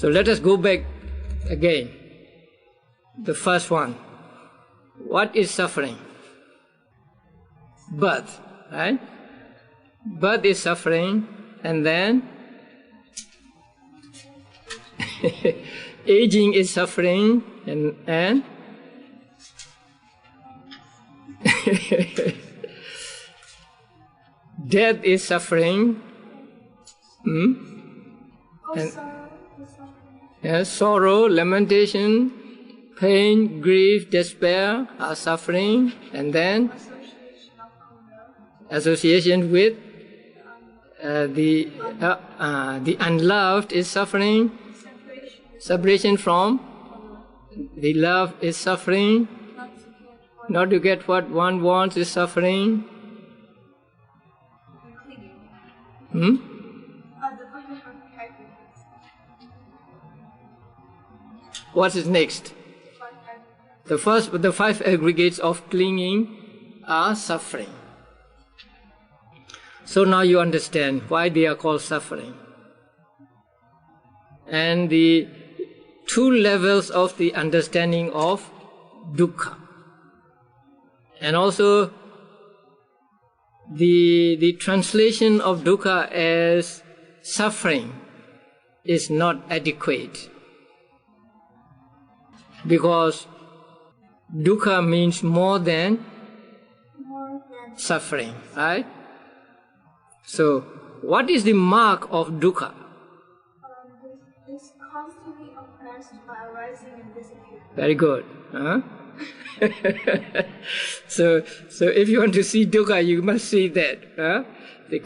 So let us go back again. The first one. What is suffering? Birth, right? Birth is suffering, and then aging is suffering, and death is suffering. And sorrow, lamentation, pain, grief, despair are suffering, and then association with the unloved is suffering. Separation from the love is suffering. Not to get what one wants is suffering. What is next? The 5 aggregates of clinging are suffering. So now you understand why they are called suffering. And the 2 levels of the understanding of dukkha. And also the translation of dukkha as suffering is not adequate. Because dukkha means more than suffering, right? So, what is the mark of dukkha? It's constantly oppressed by arising and disappearing. Very good. So if you want to see dukkha, you must see that. The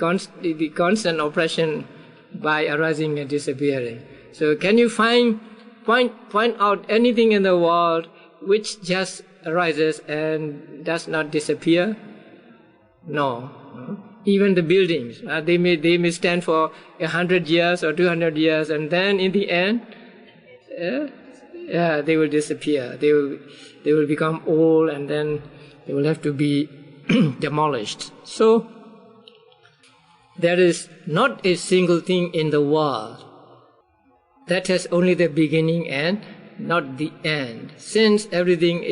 constant oppression by arising and disappearing. So can you point out anything in the world which just arises and does not disappear? No. Even the buildings, they may stand for 100 years or 200 years, and then in the end, they will disappear. They will become old, and then they will have to be demolished. So there is not a single thing in the world that has only the beginning and not the end. Since everything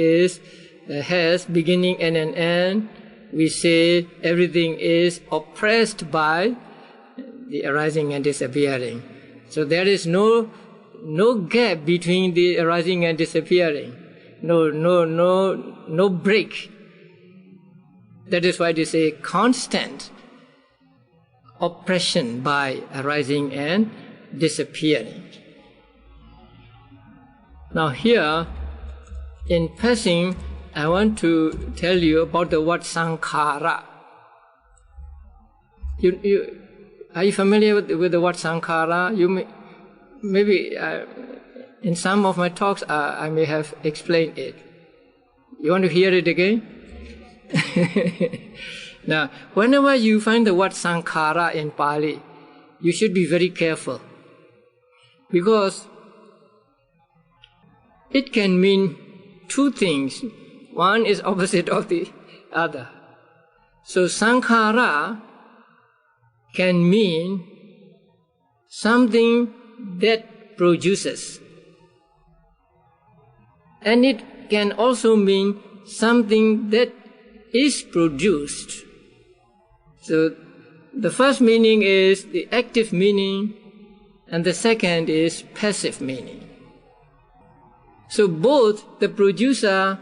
has beginning and an end, we say everything is oppressed by the arising and disappearing. So there is no gap between the arising and disappearing. No break. That is why they say constant oppression by arising and disappearing. Now here, in passing, I want to tell you about the word sankhara. Are you familiar with the word sankhara? Maybe in some of my talks I may have explained it. You want to hear it again? Now, whenever you find the word sankhara in Pali, you should be very careful, because it can mean 2 things. One is opposite of the other. So sankhara can mean something that produces, and it can also mean something that is produced. So the first meaning is the active meaning, and the second is passive meaning. So both the producer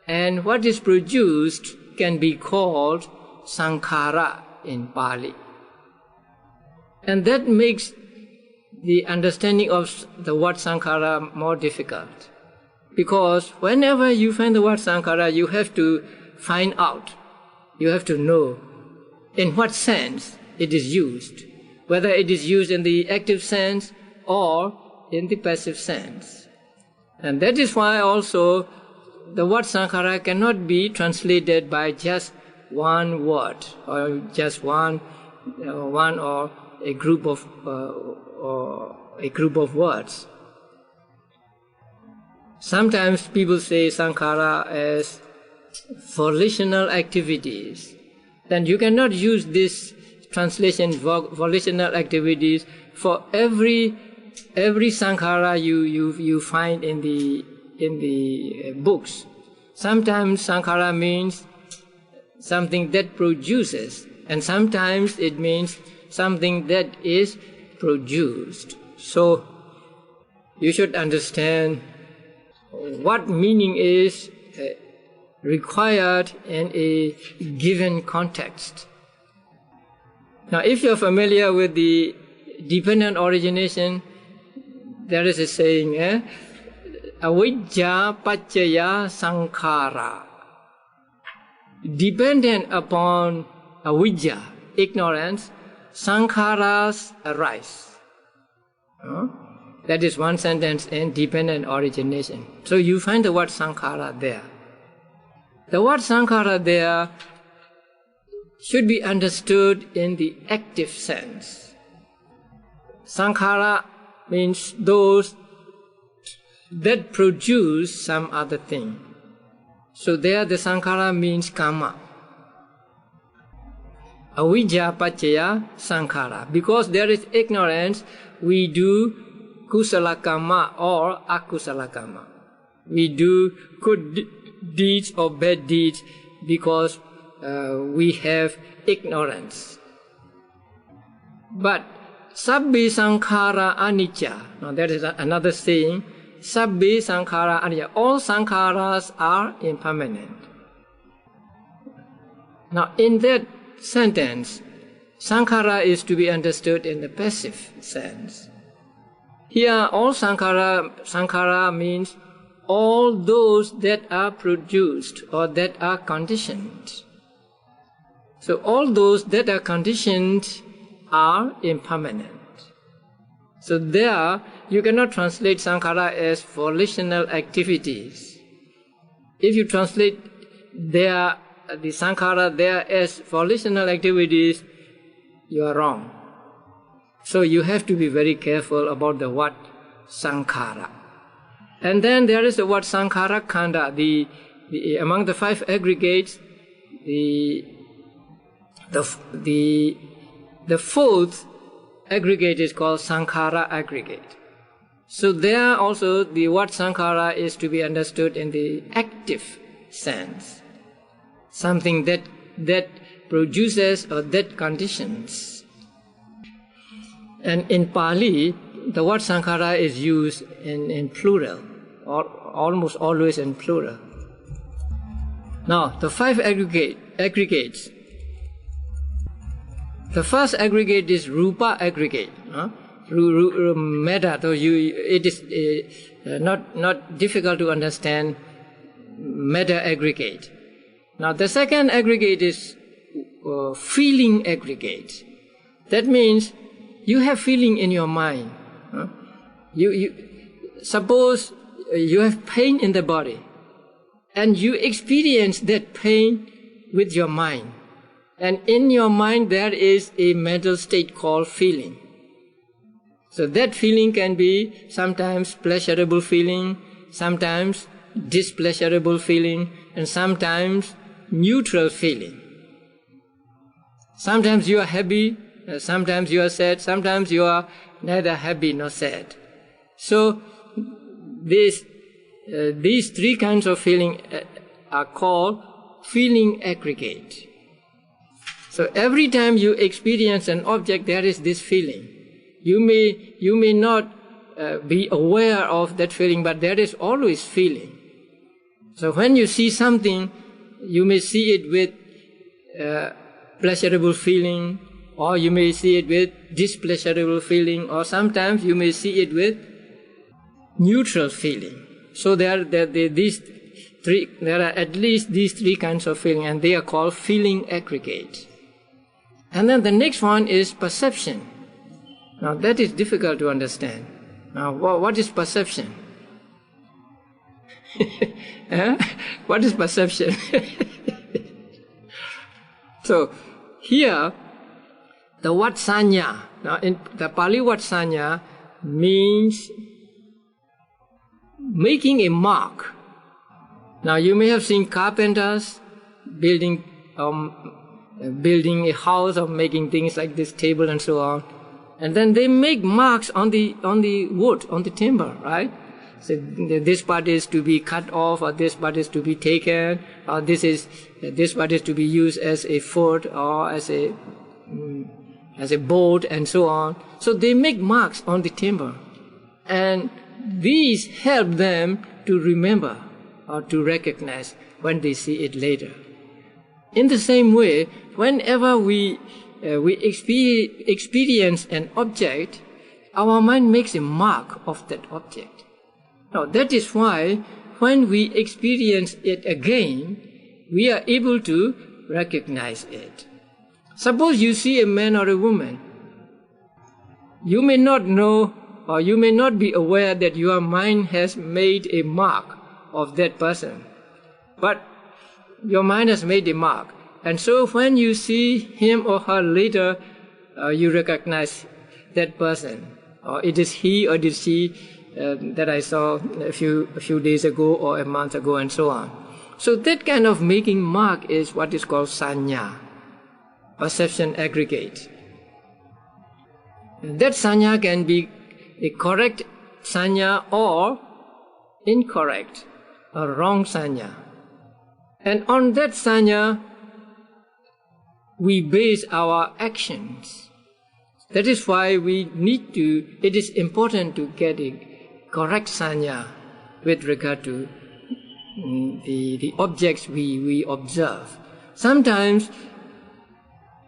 and what is produced can be called sankhara in Pali. And that makes the understanding of the word sankhara more difficult. Because whenever you find the word sankhara, you have to find out, you have to know in what sense it is used, whether it is used in the active sense or in the passive sense. And that is why also the word sankhara cannot be translated by just one word or just one or a group of words. Sometimes people say sankhara as volitional activities. Then you cannot use this translation, volitional activities, for every every sankhara you find in the books. Sometimes sankhara means something that produces, and sometimes it means something that is produced. So you should understand what meaning is required in a given context. Now, if you're familiar with the dependent origination, there is a saying, avijja paccaya sankhara. Dependent upon avijja, ignorance, sankharas arise. That is one sentence in dependent origination. So you find the word sankhara there. The word sankhara there should be understood in the active sense. Sankhara means those that produce some other thing. So there the sankhara means karma. Avijja paccaya sankhara. Because there is ignorance, we do kusala karma or akusala karma. We do good deeds or bad deeds because we have ignorance. But sabbi sankhara anicca. Now that is another saying. Sabbi sankhara anicca. All sankharas are impermanent. Now in that sentence, sankhara is to be understood in the passive sense. Here all sankhara means all those that are produced or that are conditioned. So all those that are conditioned are impermanent. So there you cannot translate sankhara as volitional activities. If you translate the sankhara there as volitional activities, you are wrong. So you have to be very careful about the word sankhara. And then there is the word sankhara khanda. Among the five aggregates, the fourth aggregate is called sankhara aggregate. So there also the word sankhara is to be understood in the active sense. Something that produces or that conditions. And in Pali, the word sankhara is used in plural, or almost always in plural. Now, the five aggregates. The first aggregate is rupa aggregate. Metta, so it is not difficult to understand metta aggregate. Now, the second aggregate is feeling aggregate. That means you have feeling in your mind. You suppose you have pain in the body, and you experience that pain with your mind. And in your mind there is a mental state called feeling. So that feeling can be sometimes pleasurable feeling, sometimes displeasurable feeling, and sometimes neutral feeling. Sometimes you are happy, sometimes you are sad, sometimes you are neither happy nor sad. So these three kinds of feeling are called feeling aggregate. So every time you experience an object, there is this feeling. You may not be aware of that feeling, but there is always feeling. So when you see something, you may see it with pleasurable feeling, or you may see it with displeasurable feeling, or sometimes you may see it with neutral feeling. So there are at least these three kinds of feeling, and they are called feeling aggregate. And then the next one is perception. Now that is difficult to understand. Now what is perception? What is perception? So here the word sanya, now in the Pali word sanya means making a mark. Now you may have seen carpenters building a house or making things like this table and so on. And then they make marks on the wood, on the timber, right? So this part is to be cut off, or this part is to be taken, or this part is to be used as a foot or as a boat, and so on. So they make marks on the timber, and these help them to remember or to recognize when they see it later. In the same way, whenever we experience an object, our mind makes a mark of that object. Now that is why when we experience it again, we are able to recognize it. Suppose you see a man or a woman. You may not know, or you may not be aware that your mind has made a mark of that person. But your mind has made a mark. And so when you see him or her later, you recognize that person. Or it is he or it is she that I saw a few days ago or a month ago, and so on. So that kind of making mark is what is called sanya, perception aggregate. That sanya can be a correct sanya or incorrect or wrong sanya. And on that sanya, we base our actions. That is why it is important to get a correct sanya with regard to the objects we observe. Sometimes,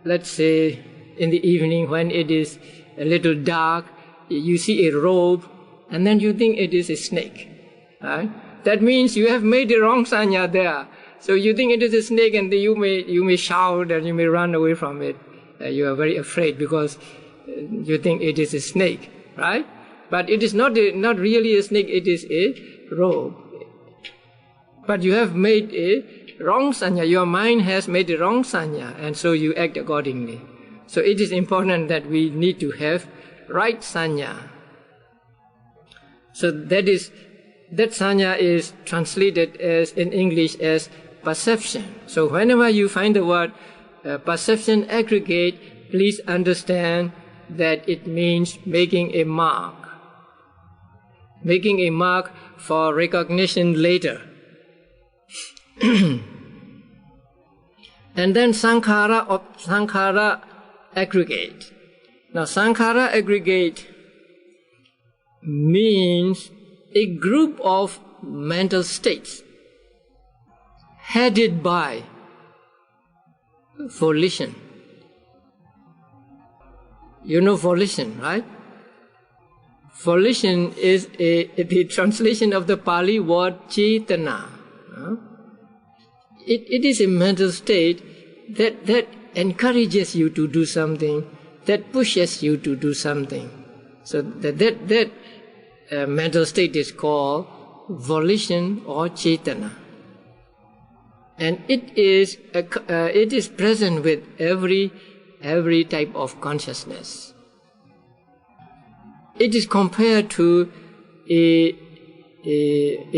let's say in the evening when it is a little dark, you see a robe and then you think it is a snake. Right? That means you have made the wrong sanya there. So you think it is a snake, and you may shout and you may run away from it. You are very afraid because you think it is a snake, right? But it is not really a snake, it is a robe. But you have made a wrong sanya, your mind has made a wrong sanya, and so you act accordingly. So it is important that we need to have right sanya. So that sanya is translated as in English as perception. So whenever you find the word perception aggregate, please understand that it means making a mark. Making a mark for recognition later. And then sankhara aggregate. Now sankhara aggregate means a group of mental states headed by volition. You know volition, right? Volition is the translation of the Pali word cetana. It is a mental state that encourages you to do something, that pushes you to do something. So that mental state is called volition or cetana. And it is present with every type of consciousness. It is compared to a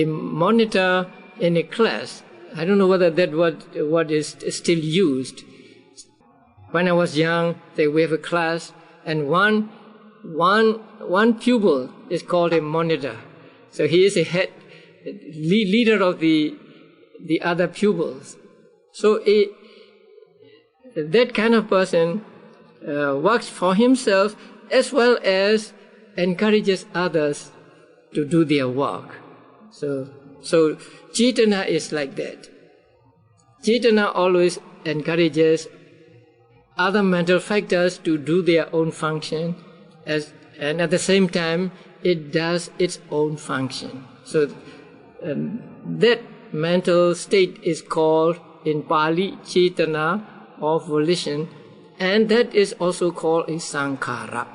monitor in a class. I don't know whether that what is still used. When I was young, we have a class, and one pupil is called a monitor. So he is a leader of the other pupils. So that kind of person works for himself as well as encourages others to do their work. So Cetana is like that. Cetana always encourages other mental factors to do their own function, and at the same time it does its own function. So that mental state is called in Pali Cetana or volition, and that is also called a sankhara.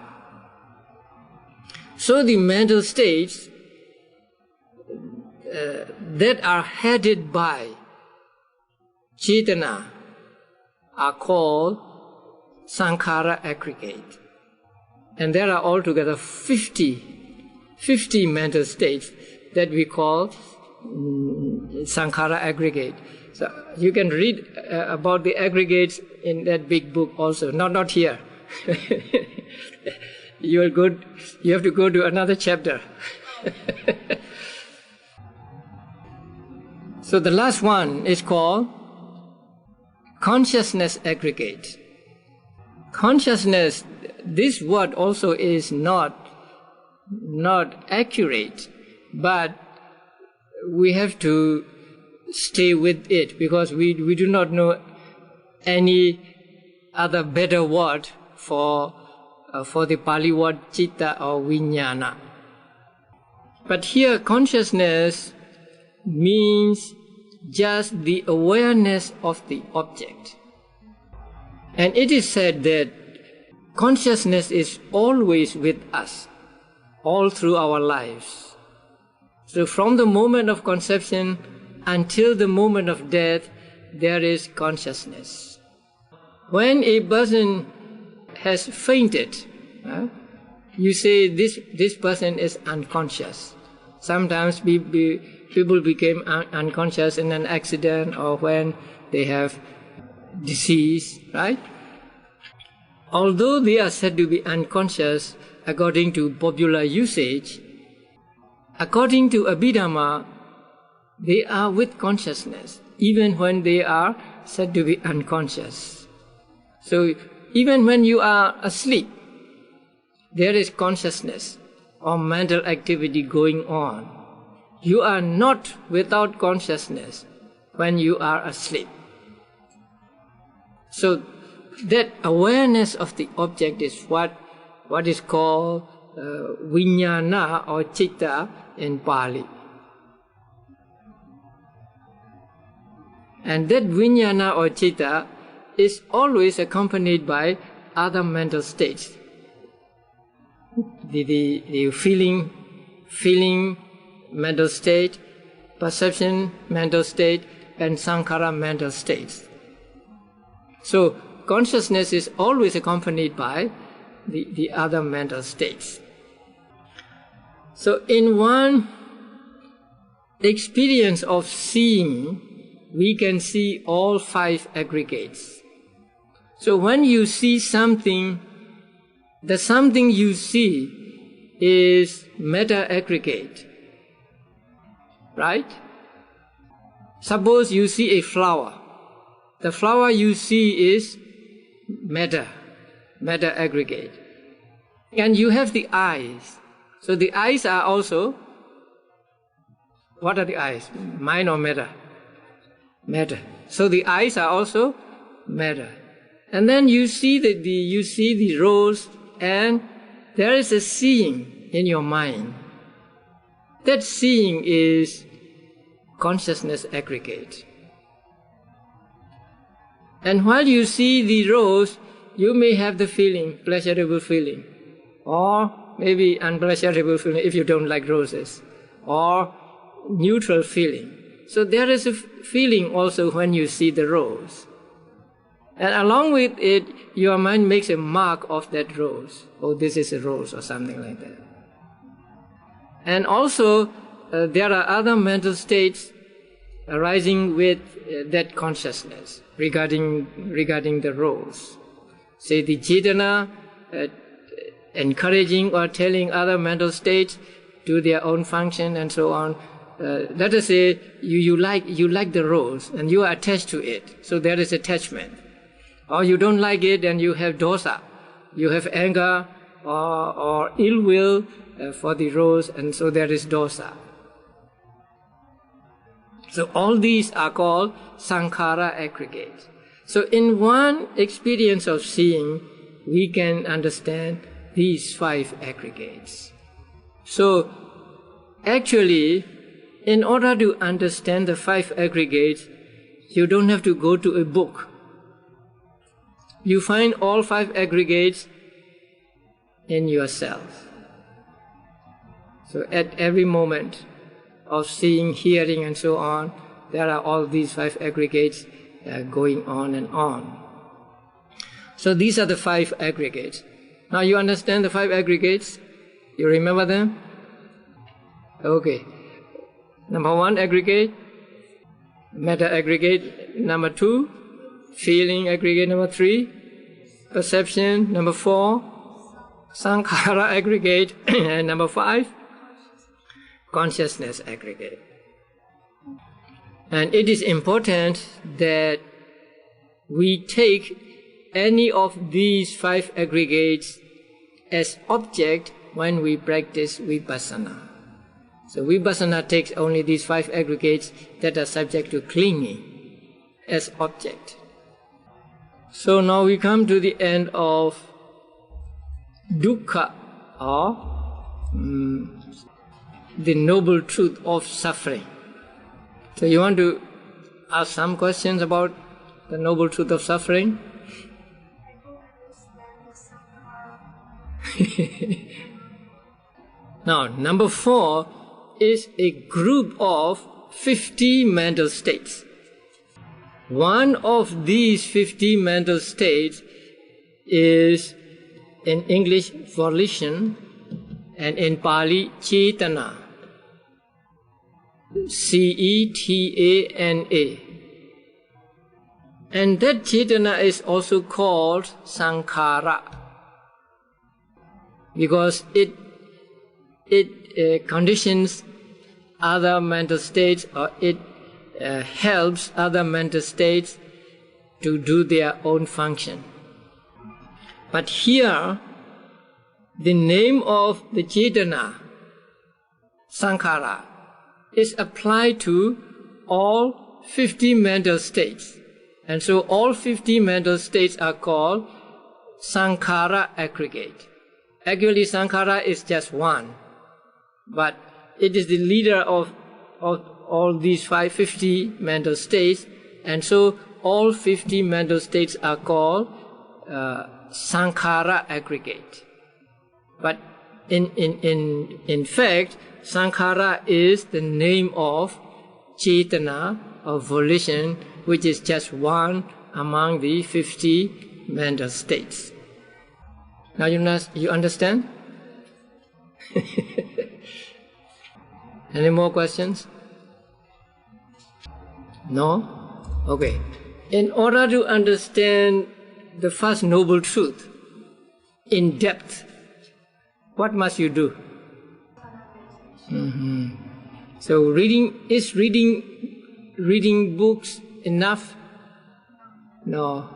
So the mental states that are headed by Cetana are called sankhara aggregate. And there are altogether 50 mental states that we call sankhara aggregate. So you can read about the aggregates in that big book also, not here. you have to go to another chapter. So the last one is called consciousness aggregate. Consciousness, this word also is not accurate, but we have to stay with it because we do not know any other better word for the Pali word citta or vijnana. But here consciousness means just the awareness of the object. And it is said that consciousness is always with us, all through our lives. So from the moment of conception until the moment of death, there is consciousness. When a person has fainted, you say this person is unconscious. Sometimes people became unconscious in an accident or when they have disease, right? Although they are said to be unconscious according to popular usage, according to Abhidhamma, they are with consciousness, even when they are said to be unconscious. So even when you are asleep, there is consciousness or mental activity going on. You are not without consciousness when you are asleep. So that awareness of the object is what is called vijnana or citta in Pali. And that vijnana or citta is always accompanied by other mental states. The feeling mental state, perception mental state, and sankhara mental states. So consciousness is always accompanied by the other mental states. So in one experience of seeing, we can see all five aggregates. So when you see something, the something you see is meta aggregate, right? Suppose you see a flower. The flower you see is meta aggregate. And you have the eyes. So the eyes are also, what are the eyes? Mind or meta? Meta. So the eyes are also meta. And then you see the rose, and there is a seeing in your mind. That seeing is consciousness aggregate. And while you see the rose, you may have the feeling, pleasurable feeling, or maybe unpleasurable feeling if you don't like roses, or neutral feeling. So there is a feeling also when you see the rose. And along with it, your mind makes a mark of that rose. Oh, this is a rose or something like that. And also, there are other mental states arising with that consciousness regarding the rose. Say the cetana, encouraging or telling other mental states do their own function and so on. Let us say you like the rose and you are attached to it, so there is attachment. Or you don't like it and you have dosa, you have anger or ill will for the rose, and so there is dosa. So all these are called sankhara aggregates. So in one experience of seeing, we can understand these five aggregates. So actually, in order to understand the five aggregates, you don't have to go to a book. You find all five aggregates in yourself. So at every moment of seeing, hearing, and so on, there are all these five aggregates going on and on. So these are the five aggregates. Now you understand the five aggregates? You remember them? Okay. Number one aggregate, meta aggregate. Number two, feeling aggregate. Number three, perception. Number four, Sankhara aggregate, and number 5, consciousness aggregate. And it is important that we take any of these 5 aggregates as object when we practice Vipassana. So Vipassana takes only these 5 aggregates that are subject to clinging as object. So now we come to the end of dukkha, or the noble truth of suffering. So you want to ask some questions about the noble truth of suffering? Now, number 4 is a group of 50 mental states. One of these 50 mental states is in English volition and in Pali cetana. C-E-T-A-N-A. And that cetana is also called sankhara, because it conditions other mental states, or it helps other mental states to do their own function. But here, the name of the cetana, sankhara, is applied to all 50 mental states. And so all 50 mental states are called sankhara aggregate. Actually, sankhara is just one, but it is the leader of all these 50 mental states, and so all 50 mental states are called sankhara aggregate. But in fact, sankhara is the name of cetana, or volition, which is just one among the 50 mental states. Now you understand? Any more questions? No? Okay. In order to understand the first noble truth in depth, what must you do? So is reading books enough? No.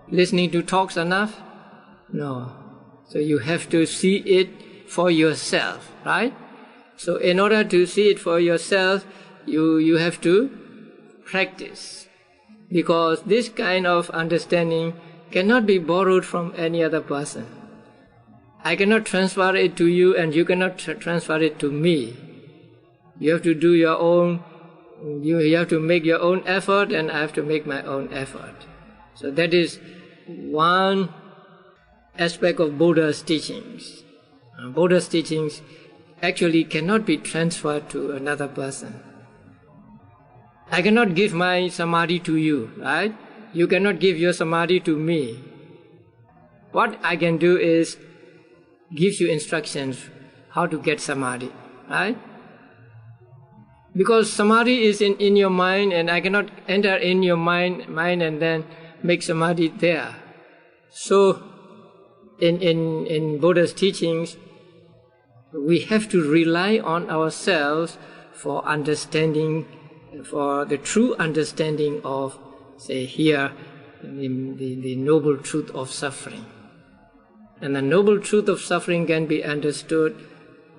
Listening to talks enough? No. So you have to see it for yourself, right? So in order to see it for yourself, you have to practice, because this kind of understanding cannot be borrowed from any other person. I cannot transfer it to you, and you cannot transfer it to me. You have to do your own, you have to make your own effort, and I have to make my own effort. So that is one aspect of Buddha's teachings. Buddha's teachings actually cannot be transferred to another person. I cannot give my samadhi to you, right? You cannot give your samadhi to me. What I can do is give you instructions how to get samadhi, right? Because samadhi is in your mind, and I cannot enter in your mind and then make samadhi there. So in Buddha's teachings, we have to rely on ourselves for understanding, for the true understanding of, say here, the noble truth of suffering. And the noble truth of suffering can be understood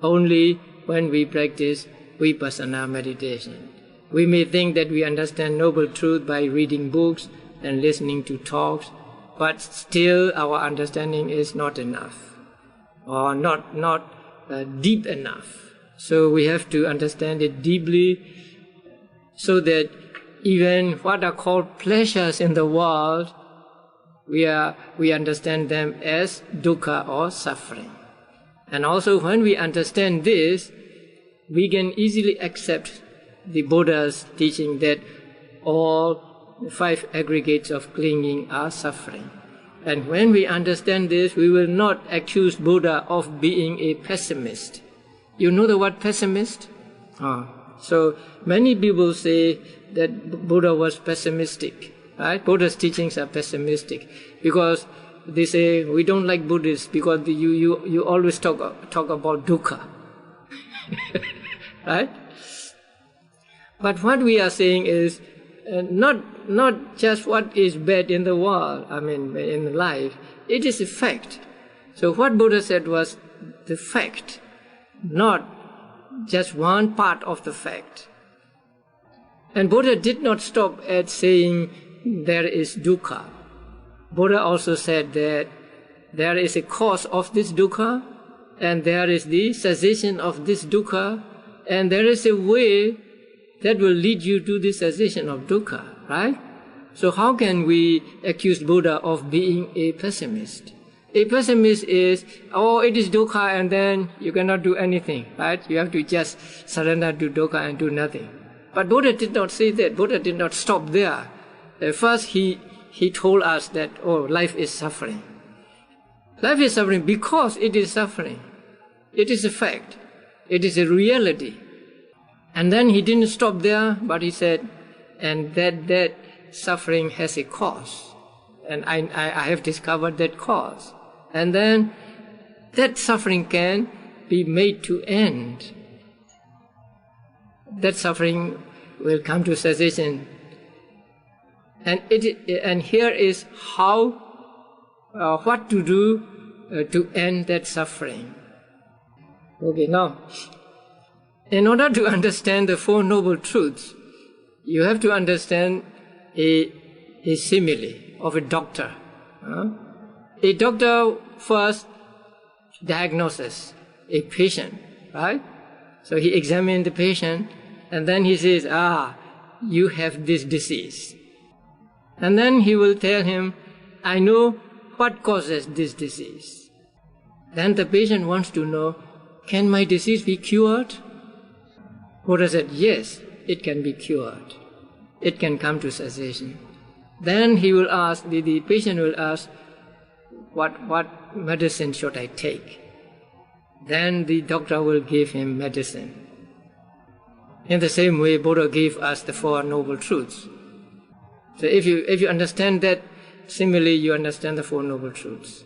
only when we practice Vipassana meditation. We may think that we understand noble truth by reading books and listening to talks, but still our understanding is not enough, or not deep enough. So we have to understand it deeply, so that even what are called pleasures in the world, we understand them as dukkha, or suffering. And also when we understand this, we can easily accept the Buddha's teaching that all 5 aggregates of clinging are suffering. And when we understand this, we will not accuse Buddha of being a pessimist. You know the word pessimist? So many people say that Buddha was pessimistic, right? Buddha's teachings are pessimistic, because they say, we don't like Buddhists because you always talk about dukkha. Right? But what we are saying is not just what is bad in the world, in life. It is a fact. So what Buddha said was the fact, not just one part of the fact. And Buddha did not stop at saying there is dukkha. Buddha also said that there is a cause of this dukkha, and there is the cessation of this dukkha, and there is a way that will lead you to the cessation of dukkha, right? So how can we accuse Buddha of being a pessimist? A pessimist is, it is dukkha, and then you cannot do anything, right? You have to just surrender to dukkha and do nothing. But Buddha did not say that. Buddha did not stop there. First he told us that, life is suffering. Life is suffering because it is suffering. It is a fact. It is a reality. And then he didn't stop there, but he said, and that suffering has a cause. And I have discovered that cause. And then that suffering can be made to end. That suffering will come to cessation. And here is what to do to end that suffering. Okay, now, in order to understand the Four Noble Truths, you have to understand a simile of a doctor. A doctor first diagnoses a patient, right? So he examines the patient, and then he says, you have this disease. And then he will tell him, I know what causes this disease. Then the patient wants to know, can my disease be cured? Buddha said, yes, it can be cured. It can come to cessation. Then he will ask, the patient will ask, what medicine should I take? Then the doctor will give him medicine. In the same way, Buddha gave us the Four Noble Truths. So if you understand that simile, you understand the Four Noble Truths.